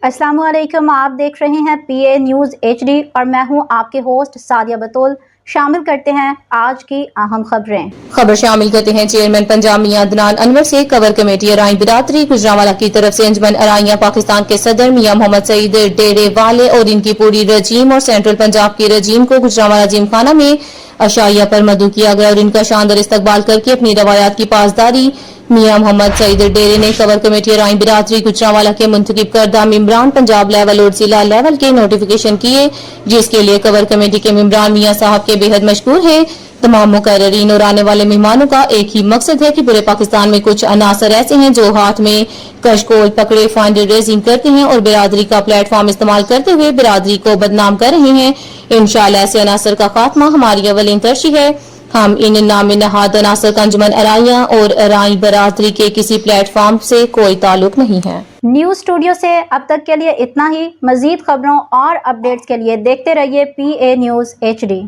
अस्सलाम वालेकुम, आप देख रहे हैं PA न्यूज़ HD और मैं हूं आपके होस्ट सादिया बतूल। शामिल करते हैं आज की अहम खबर शामिल करते हैं। चेयरमैन पंजाब मियां अदनान अनवर से कवर कमेटी अराई बिरादरी गुजरांवाला की तरफ से अंजुमन अराइयां पाकिस्तान के सदर मियां मोहम्मद सईद डेरे वाले और इनकी पूरी रजीम और सेंट्रल पंजाब की रजीम को गुजरांवाला जिम खाना में अशाइया पर मदऊ किया गया और इनका शानदार इस्तकबाल करके अपनी रवायात की पासदारी मियां मोहम्मद सईद डेरे ने कवर कमेटी अराई बिरादरी गुजरांवाला के मुंतखब करदा मेंबरान पंजाब लेवल और जिला लेवल के नोटिफिकेशन किए, जिसके लिए कवर कमेटी के मेंबरान मियां साहब के बेहद मशकूर हैं। तमाम मुकर्ररीन और आने वाले मेहमानों का एक ही मकसद है कि पूरे पाकिस्तान में कुछ अनासर ऐसे हैं जो हाथ में कशकोल पकड़े फंड रेजिंग करते हैं और बिरादरी का प्लेटफॉर्म इस्तेमाल करते हुए बिरादरी को बदनाम कर रहे हैं। इंशाअल्लाह ऐसे अनासर का खात्मा हमारी अवलिन तरजीह है। हम इन नाम नहाद अनासर का अंजुमन अराइयां और अराई बिरादरी के किसी प्लेटफॉर्म से कोई ताल्लुक नहीं है। न्यूज़ स्टूडियो से अब तक के लिए इतना ही। मजीद खबरों और अपडेट्स के लिए देखते रहिए PA न्यूज़ HD।